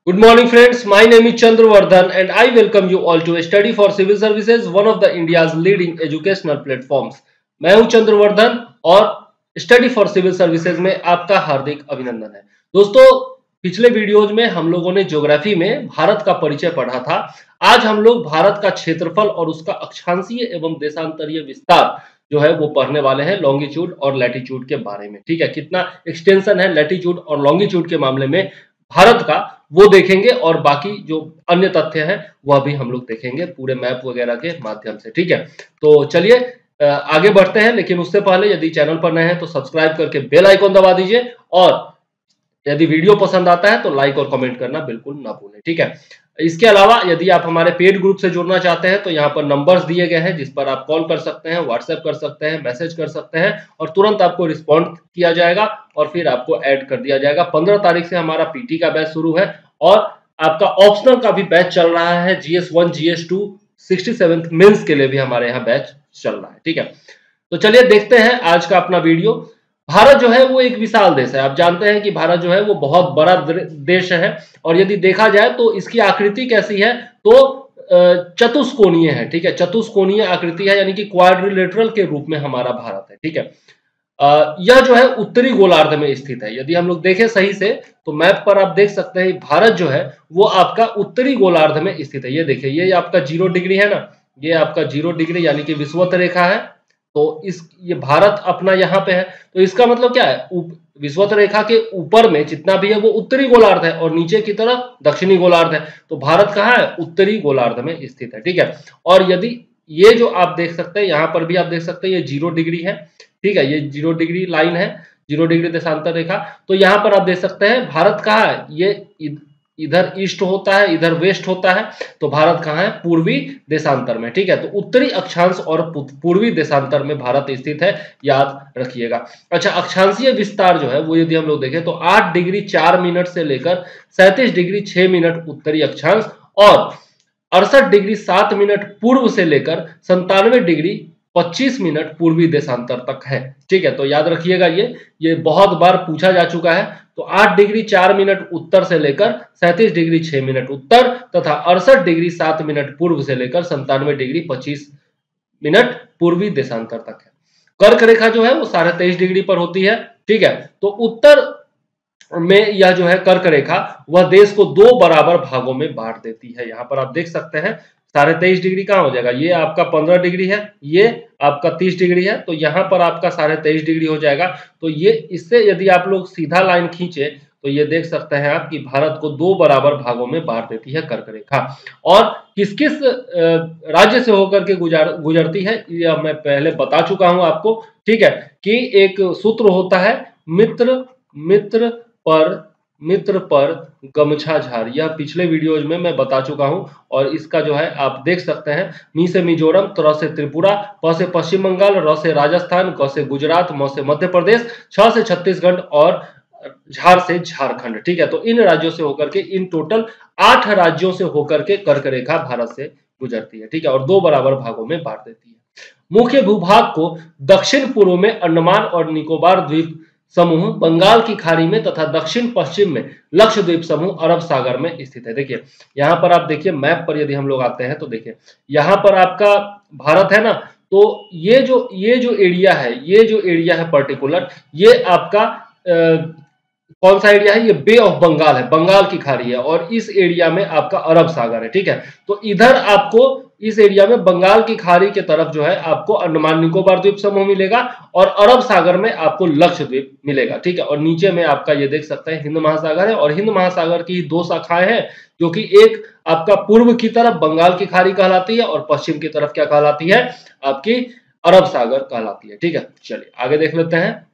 Good morning, friends. My name is Chandravardhan, and I welcome you all to Study for Civil Services, one of the India's leading educational platforms. मैं हूं चंद्रवर्धन और study for civil services में आपका हार्दिक अभिनंदन है। दोस्तों, पिछले videos में हम लोगों ने ज्योग्राफी में भारत का परिचय पढ़ा था। आज हम लोग भारत का क्षेत्रफल और उसका अक्षांशीय एवं देशांतरीय विस्तार जो है वो पढ़ने वाले हैं, लॉन्गिट्यूड और लैटिट्यूड के बारे में। ठीक है, कितना एक्सटेंशन है लैटिट्यूड और लॉन्गिट्यूड के मामले में भारत का, वो देखेंगे और बाकी जो अन्य तथ्य हैं वह भी हम लोग देखेंगे पूरे मैप वगैरह के माध्यम से। ठीक है, तो चलिए आगे बढ़ते हैं, लेकिन उससे पहले यदि चैनल पर नए हैं तो सब्सक्राइब करके बेल आइकन दबा दीजिए और यदि वीडियो पसंद आता है तो लाइक और कमेंट करना बिल्कुल ना भूलें। ठीक है, इसके अलावा यदि आप हमारे पेड ग्रुप से जुड़ना चाहते हैं तो यहाँ पर नंबर्स दिए गए हैं जिस पर आप कॉल कर सकते हैं, व्हाट्सएप कर सकते हैं, मैसेज कर सकते हैं और तुरंत आपको रिस्पॉन्ड किया जाएगा और फिर आपको ऐड कर दिया जाएगा। 15 तारीख से हमारा पीटी का बैच शुरू है और आपका ऑप्शनल का भी बैच चल रहा है। GS1 GS2 67th मेंस के लिए भी हमारे यहाँ बैच चल रहा है। ठीक है, तो चलिए देखते हैं आज का अपना वीडियो। भारत जो है वो एक विशाल देश है। आप जानते हैं कि भारत जो है वो बहुत बड़ा देश है और यदि देखा जाए तो इसकी आकृति कैसी है तो चतुष्कोणीय है। ठीक है, चतुष्कोणीय आकृति है, यानी कि क्वाड्रिलेटरल के रूप में हमारा भारत है। ठीक है, यह जो है उत्तरी गोलार्ध में स्थित है। यदि हम लोग देखें सही से तो मैप पर आप देख सकते हैं भारत जो है वो आपका उत्तरी गोलार्ध में स्थित है। ये देखिए, ये आपका 0 डिग्री है ना, ये आपका 0 डिग्री यानी कि विषुवत रेखा है। तो ये भारत अपना यहाँ पे है, तो इसका मतलब क्या है, विषुवत रेखा के ऊपर में जितना भी है वो उत्तरी गोलार्ध है और नीचे की तरफ दक्षिणी गोलार्ध है। तो भारत कहाँ है, उत्तरी गोलार्ध में स्थित है। ठीक है, और यदि ये जो आप देख सकते हैं, यहाँ पर भी आप देख सकते हैं ये 0 डिग्री है। ठीक है, ये 0 डिग्री लाइन है, 0 डिग्री देशांतर रेखा। तो यहाँ पर आप देख सकते हैं भारत कहाँ है, ये इधर ईस्ट होता है, इधर वेस्ट होता है। तो भारत कहाँ है, पूर्वी देशांतर में। ठीक है, तो उत्तरी अक्षांश और पूर्वी देशांतर में भारत स्थित है, याद रखिएगा। अच्छा, अक्षांशीय विस्तार जो है वो यदि हम लोग देखें तो 8 डिग्री 4 मिनट से लेकर 37 डिग्री 6 मिनट उत्तरी अक्षांश और 68 डिग्री 7 मिनट पूर्व से लेकर 97 डिग्री 25 मिनट पूर्वी देशांतर तक है। ठीक है, तो याद रखिएगा, ये बहुत बार पूछा जा चुका है। तो 8 डिग्री 4 मिनट उत्तर से लेकर 37 डिग्री 6 मिनट उत्तर तथा 68 डिग्री 7 मिनट पूर्व से लेकर 97 डिग्री 25 मिनट पूर्वी देशांतर तक है। कर्क रेखा जो है वो 23.5 डिग्री पर होती है। ठीक है, तो उत्तर में यह जो है कर्क रेखा वह देश को 2 बराबर भागों में बांट देती है। यहाँ पर आप देख सकते हैं 23.5 डिग्री कहाँ हो जाएगा, ये आपका 15 डिग्री है, ये आपका 30 डिग्री है, तो यहाँ पर आपका 23.5 डिग्री हो जाएगा। तो ये इससे यदि आप लोग सीधा लाइन खींचे तो ये देख सकते हैं आप कि भारत को 2 बराबर भागों में बांट देती है कर्क रेखा। और किस किस राज्य से होकर के गुजरती है यह मैं पहले बता चुका हूं आपको। ठीक है, कि एक सूत्र होता है मित्र पर गमछा झार, यह पिछले वीडियोज में मैं बता चुका हूं और इसका जो है आप देख सकते हैं, मी से मिजोरम, तर से त्रिपुरा, प से पश्चिम बंगाल, र से राजस्थान, ग से गुजरात, म से मध्य प्रदेश, छ से छत्तीसगढ़ और झार से झारखंड। ठीक है, तो इन राज्यों से होकर के, इन टोटल 8 राज्यों से होकर के कर्क रेखा भारत से गुजरती है। ठीक है, और 2 बराबर भागों में बांट देती है। मुख्य भूभाग को दक्षिण पूर्व में अंडमान और निकोबार द्वीप समूह बंगाल की खाड़ी में तथा दक्षिण पश्चिम में लक्षद्वीप समूह अरब सागर में स्थित है। देखिए यहाँ पर आप देखिए मैप पर यदि हम लोग आते हैं तो देखिए यहाँ पर आपका भारत है ना, तो ये जो एरिया है पर्टिकुलर, ये आपका कौन सा एरिया है, ये बे ऑफ बंगाल है, बंगाल की खाड़ी है और इस एरिया में आपका अरब सागर है। ठीक है, तो इधर आपको इस एरिया में बंगाल की खाड़ी के तरफ जो है आपको अंडमान निकोबार द्वीप समूह मिलेगा और अरब सागर में आपको लक्षद्वीप मिलेगा। ठीक है, और नीचे में आपका ये देख सकते हैं हिंद महासागर है और हिंद महासागर की 2 शाखाएं हैं, जो कि एक आपका पूर्व की तरफ बंगाल की खाड़ी कहलाती है और पश्चिम की तरफ क्या कहलाती है, आपकी अरब सागर कहलाती है। ठीक है, चलिए आगे देख लेते हैं।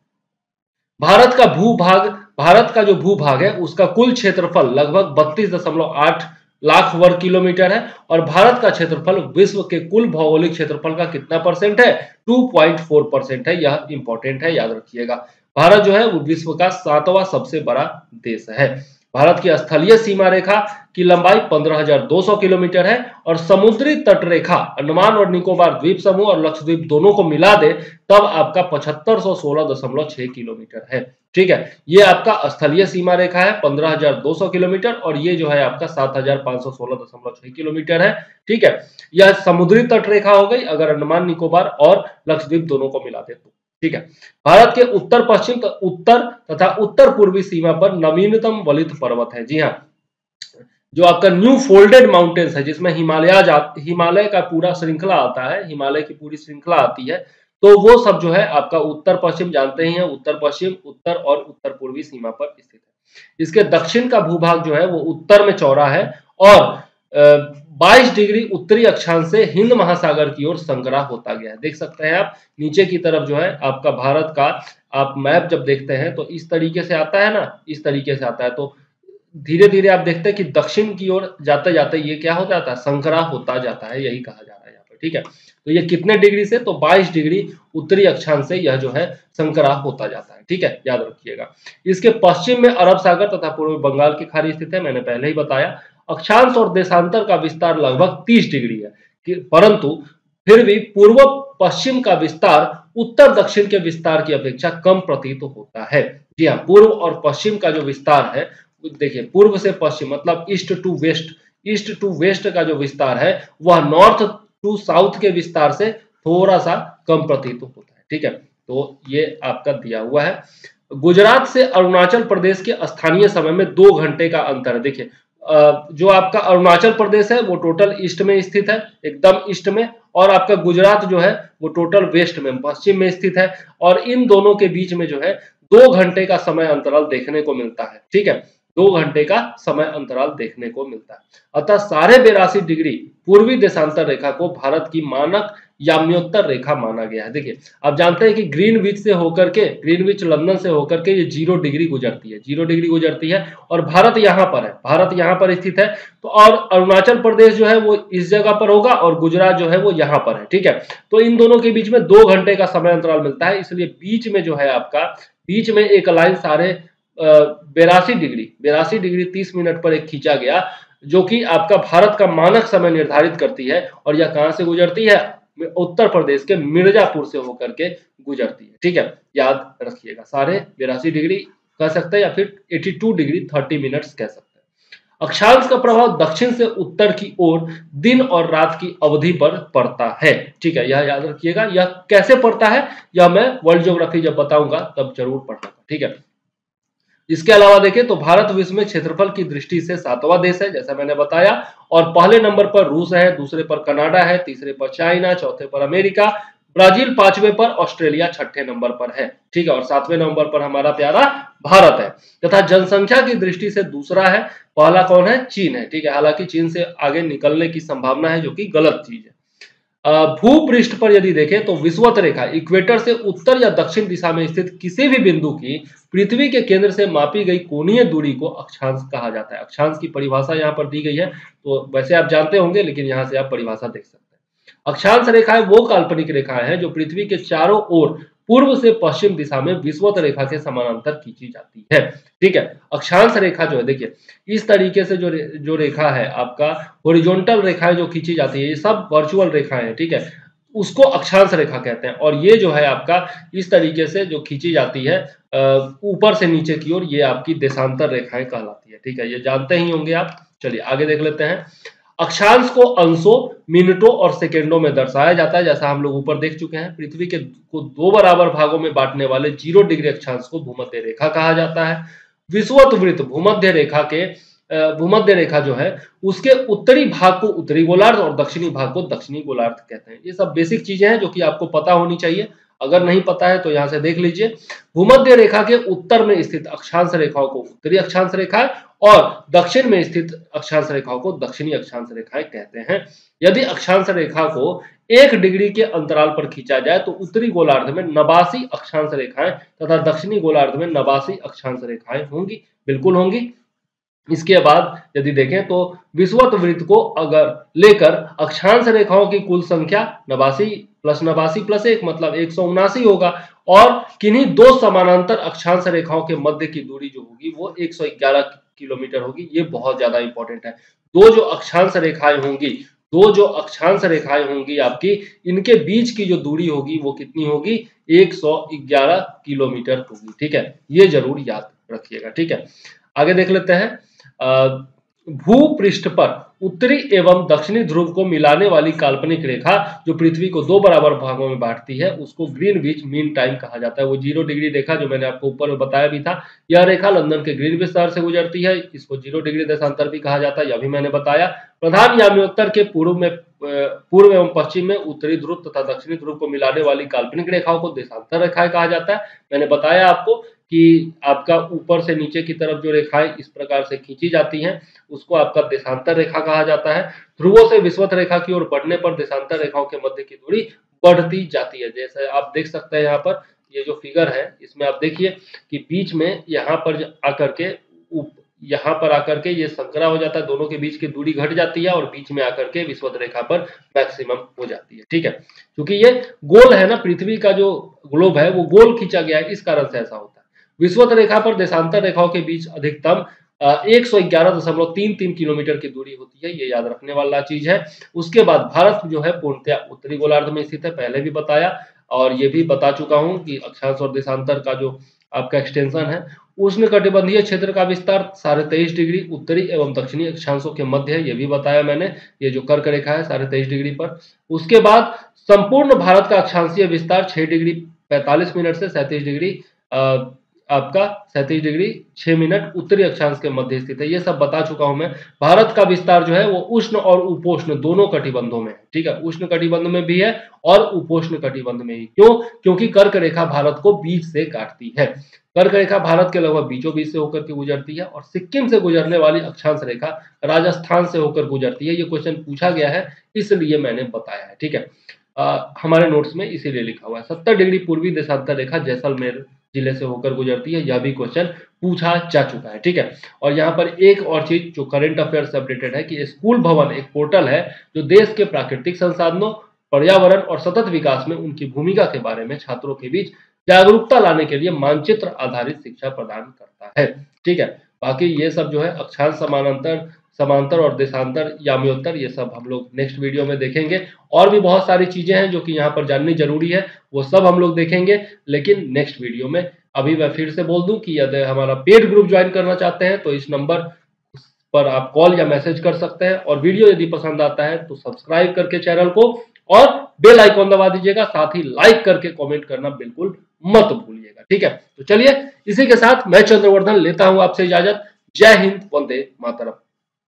भारत का जो भूभाग है उसका कुल क्षेत्रफल लगभग 32.8 लाख वर्ग किलोमीटर है और भारत का क्षेत्रफल विश्व के कुल भौगोलिक क्षेत्रफल का कितना परसेंट है, 2.4% है। यह इंपॉर्टेंट है, याद रखिएगा। भारत जो है वो विश्व का 7वां सबसे बड़ा देश है। भारत की स्थलीय सीमा रेखा की लंबाई 15,200 किलोमीटर है और समुद्री तट रेखा अंडमान और निकोबार द्वीप समूह और लक्षद्वीप दोनों को मिला दे तब आपका 7516.6 किलोमीटर है। ठीक है, ये आपका स्थलीय सीमा रेखा है 15,200 किलोमीटर और ये जो है आपका 7,516.6 किलोमीटर है। ठीक है, यह समुद्री तट रेखा हो गई अगर अंडमान निकोबार और लक्षद्वीप दोनों को मिला दे तो। ठीक है, भारत के उत्तर पश्चिम उत्तर तथा उत्तर पूर्वी सीमा पर नवीनतम वलित पर्वत है। जी हाँ, जो आपका न्यू फोल्डेड माउंटेन्स है जिसमें हिमालय का पूरा श्रृंखला आता है, हिमालय की पूरी श्रृंखला आती है, तो वो सब जो है आपका उत्तर पश्चिम जानते ही हैं, उत्तर पश्चिम, उत्तर और उत्तर पूर्वी सीमा पर स्थित है। इसके दक्षिण का भूभाग जो है वो उत्तर में चौड़ा है और 22 डिग्री उत्तरी अक्षांश से हिंद महासागर की ओर संकरा होता गया है। देख सकते हैं आप नीचे की तरफ जो है आपका भारत का आप मैप जब देखते हैं तो इस तरीके से आता है ना, इस तरीके से आता है, तो धीरे धीरे आप देखते हैं कि दक्षिण की ओर जाते जाते ये क्या हो जाता है, संकरा होता जाता है, यही कहा जा रहा है यहाँ पर। ठीक है, तो ये कितने डिग्री से, तो 22 डिग्री उत्तरी अक्षांश से यह जो है संकरा होता जाता है। ठीक है, याद रखिएगा। इसके पश्चिम में अरब सागर तथा पूर्व बंगाल की खाड़ी स्थित है, मैंने पहले ही बताया। अक्षांश और देशांतर का विस्तार लगभग 30 डिग्री है, परंतु फिर भी पूर्व पश्चिम का विस्तार उत्तर दक्षिण के विस्तार की अपेक्षा कम प्रतीत होता है। जी हाँ, पूर्व और पश्चिम का जो विस्तार है, देखिए पूर्व से पश्चिम मतलब ईस्ट टू वेस्ट का जो विस्तार है वह नॉर्थ टू साउथ के विस्तार से थोड़ा सा कम प्रतीत होता है। ठीक है, तो ये आपका दिया हुआ है। गुजरात से अरुणाचल प्रदेश के स्थानीय समय में 2 घंटे का अंतर है। देखिए जो आपका अरुणाचल प्रदेश है वो टोटल ईस्ट में स्थित है, एकदम ईस्ट में, और आपका गुजरात जो है वो टोटल वेस्ट में, पश्चिम में स्थित है, और इन दोनों के बीच में जो है 2 घंटे का समय अंतराल देखने को मिलता है। ठीक है, 2 घंटे का समय अंतराल देखने को मिलता है। अतः 82.5 डिग्री पूर्वी देशांतर रेखा को भारत की मानक याम्योत्तर रेखा माना गया है। देखिए आप जानते हैं कि ग्रीनविच से होकर के, ग्रीनविच लंदन से होकर के ये 0 डिग्री गुजरती है, 0 डिग्री गुजरती है, और भारत यहाँ पर है, भारत यहाँ पर स्थित है। तो और अरुणाचल प्रदेश जो है वो इस जगह पर होगा और गुजरात जो है वो यहाँ पर है। ठीक है, तो इन दोनों के बीच में 2 घंटे का समय अंतराल मिलता है, इसलिए बीच में जो है आपका, बीच में एक लाइन 82 डिग्री 30 मिनट पर एक खींचा गया, जो कि आपका भारत का मानक समय निर्धारित करती है, और यह कहां से गुजरती है, उत्तर प्रदेश के मिर्जापुर से होकर के गुजरती है। ठीक है, याद रखिएगा, 82.5 डिग्री कह सकते हैं या फिर 82 डिग्री 30 मिनट्स कह सकते हैं। अक्षांश का प्रभाव दक्षिण से उत्तर की ओर दिन और रात की अवधि पर पड़ता है। ठीक है, यह याद रखिएगा। यह कैसे पड़ता है यह मैं वर्ल्ड ज्योग्राफी जब बताऊंगा तब जरूर पढ़ना। ठीक है, इसके अलावा देखें तो भारत विश्व में क्षेत्रफल की दृष्टि से 7वां देश है, जैसा मैंने बताया, और पहले नंबर पर रूस है, दूसरे पर कनाडा है, तीसरे पर चाइना, चौथे पर अमेरिका, ब्राजील 5वें पर, ऑस्ट्रेलिया 6ठे नंबर पर है। ठीक है, और 7वें नंबर पर हमारा प्यारा भारत है, तथा जनसंख्या की दृष्टि से दूसरा है, पहला कौन है, चीन है। ठीक है, हालांकि चीन से आगे निकलने की संभावना है, जो कि गलत चीज है। भूपृष्ठ पर यदि देखें तो विषुवत रेखा इक्वेटर से उत्तर या दक्षिण दिशा में स्थित किसी भी बिंदु की पृथ्वी के केंद्र से मापी गई कोणीय दूरी को अक्षांश कहा जाता है। अक्षांश की परिभाषा यहाँ पर दी गई है, तो वैसे आप जानते होंगे, लेकिन यहाँ से आप परिभाषा देख सकते हैं। अक्षांश रेखाएं वो काल्पनिक रेखाएं हैं जो पृथ्वी के चारों ओर पूर्व से पश्चिम दिशा में विषुवत रेखा के समानांतर खींची जाती है। ठीक है, अक्षांश रेखा जो है, देखिए इस तरीके से जो रेखा है आपका, हॉरिजॉन्टल रेखाएं जो खींची जाती है, ये सब वर्चुअल रेखाएं हैं। ठीक है, उसको अक्षांश रेखा कहते हैं, और ये जो है आपका इस तरीके से जो खींची जाती है ऊपर से नीचे की ओर, ये आपकी देशांतर रेखाएं कहलाती है। ठीक है, ये जानते ही होंगे आप। चलिए आगे देख लेते हैं। अक्षांश को अंशों, मिनटों और सेकेंडों में दर्शाया जाता है, जैसा हम लोग ऊपर देख चुके हैं। पृथ्वी के को 2 बराबर भागों में बांटने वाले 0 डिग्री अक्षांश को भूमध्य रेखा कहा जाता है। विषुवत वृत्त भूमध्य रेखा जो है उसके उत्तरी भाग को उत्तरी गोलार्ध और दक्षिणी भाग को दक्षिणी गोलार्ध कहते हैं। ये सब बेसिक चीजें हैं जो कि आपको पता होनी चाहिए, अगर नहीं पता है तो यहाँ से देख लीजिए। भूमध्य रेखा के उत्तर में स्थित अक्षांश रेखाओं को उत्तरी अक्षांश रेखाएं और दक्षिण में स्थित अक्षांश रेखाओं को दक्षिणी अक्षांश रेखाएं कहते हैं। यदि अक्षांश रेखा को 1 डिग्री के अंतराल पर खींचा जाए तो उत्तरी गोलार्ध में 89 अक्षांश रेखाएं तथा दक्षिणी गोलार्ध में 89 अक्षांश रेखाएं होंगी, बिल्कुल होंगी। इसके बाद यदि देखें तो विषुवत वृत्त को अगर लेकर अक्षांश रेखाओं की कुल संख्या 89 + 89 + 1 मतलब 179 होगा, और किन्हीं 2 समानांतर अक्षांश रेखाओं के मध्य की दूरी जो होगी वो 111 किलोमीटर होगी, ये बहुत ज्यादा इंपॉर्टेंट है। दो जो अक्षांश रेखाएं होंगी आपकी, इनके बीच की जो दूरी होगी वो कितनी होगी, 111 किलोमीटर होगी। ठीक है, ये जरूर याद रखिएगा। ठीक है, आगे देख लेते हैं। भूपृष्ठ पर उत्तरी एवं दक्षिणी ध्रुव को मिलाने वाली काल्पनिक रेखा जो पृथ्वी को दो बराबर भागों में बांटती है, उसको ग्रीनविच मीन टाइम कहा जाता है। वो 0 डिग्री रेखा जो मैंने आपको ऊपर में बताया भी था, यह रेखा लंदन के ग्रीनविच शहर से गुजरती है। इसको 0 डिग्री देशांतर भी कहा जाता है, यह भी मैंने बताया। प्रधान याम्योत्तर के पूर्व एवं पश्चिम में उत्तरी ध्रुव तथा दक्षिणी ध्रुव को मिलाने वाली काल्पनिक रेखाओं को देशांतर रेखाएं कहा जाता है। मैंने बताया आपको कि आपका ऊपर से नीचे की तरफ जो रेखाएं इस प्रकार से खींची जाती हैं, उसको आपका देशांतर रेखा कहा जाता है। ध्रुवों से विषुवत रेखा की ओर बढ़ने पर देशांतर रेखाओं के मध्य की दूरी बढ़ती जाती है। जैसे आप देख सकते हैं यहाँ पर, ये जो फिगर है इसमें आप देखिए कि बीच में यहाँ पर आकर के ये संकरा हो जाता है, दोनों के बीच की दूरी घट जाती है और बीच में आकर के विषुवत रेखा पर मैक्सिमम हो जाती है। ठीक है, क्योंकि ये गोल है ना, पृथ्वी का जो ग्लोब है वो गोल खींचा गया है, इस कारण से ऐसा होता है। विषुवत रेखा पर देशांतर रेखाओं के बीच अधिकतम 111.33 किलोमीटर की दूरी होती है, ये याद रखने वाला चीज है। उसके बाद भारत जो है पूर्णतया उत्तरी गोलार्ध में स्थित है, पहले भी बताया और ये भी बता चुका हूं कि अक्षांश और देशांतर का जो आपका एक्सटेंशन है, उष्ण कटिबंधीय क्षेत्र का विस्तार 23.5 डिग्री उत्तरी एवं दक्षिणी अक्षांशों के मध्य है, ये भी बताया मैंने। ये जो कर्क रेखा है 23.5 डिग्री पर। उसके बाद संपूर्ण भारत का अक्षांशीय विस्तार 6 डिग्री 45 मिनट से 37 डिग्री आपका 37 डिग्री 6 मिनट उत्तरी अक्षांश के मध्य स्थित है, ये सब बता चुका हूं मैं। भारत का विस्तार जो है वो उष्ण और उपोष्ण दोनों कटिबंधों में है। ठीक है, उष्ण कटिबंध में भी है और उपोष्ण कटिबंध में ही। क्यों? क्योंकि कर्क रेखा भारत को बीच से काटती है। कर्क रेखा भारत के लगभग बीचों बीच से होकर के गुजरती है और सिक्किम से गुजरने वाली अक्षांश रेखा राजस्थान से होकर गुजरती है। ये क्वेश्चन पूछा गया है, इसलिए मैंने बताया है। ठीक है, हमारे नोट्स में इसीलिए लिखा हुआ है। 70 डिग्री पूर्वी देशांतर रेखा जैसलमेर जिले से होकर गुजरती है, यह भी क्वेश्चन पूछा जा चुका है। ठीक है, और यहाँ पर एक और चीज जो करंट अफेयर से अपडेटेड है कि स्कूल भवन एक पोर्टल है जो देश के प्राकृतिक संसाधनों, पर्यावरण और सतत विकास में उनकी भूमिका के बारे में छात्रों के बीच जागरूकता लाने के लिए मानचित्र आधारित शिक्षा प्रदान करता है। ठीक है, बाकी ये सब जो है अक्षांश समांतर और देशांतर याम्योत्तर, ये सब हम लोग नेक्स्ट वीडियो में देखेंगे। और भी बहुत सारी चीजें हैं जो कि यहाँ पर जाननी जरूरी है, वो सब हम लोग देखेंगे लेकिन नेक्स्ट वीडियो में। अभी मैं फिर से बोल दूं कि यदि हमारा पेड ग्रुप ज्वाइन करना चाहते हैं तो इस नंबर पर आप कॉल या मैसेज कर सकते हैं। और वीडियो यदि पसंद आता है तो सब्सक्राइब करके चैनल को और बेल आइकॉन दबा दीजिएगा, साथ ही लाइक करके कमेंट करना बिल्कुल मत भूलिएगा। ठीक है, तो चलिए इसी के साथ मैं चंद्रवर्धन लेता हूं आपसे इजाजत। जय हिंद, वंदे मातरम।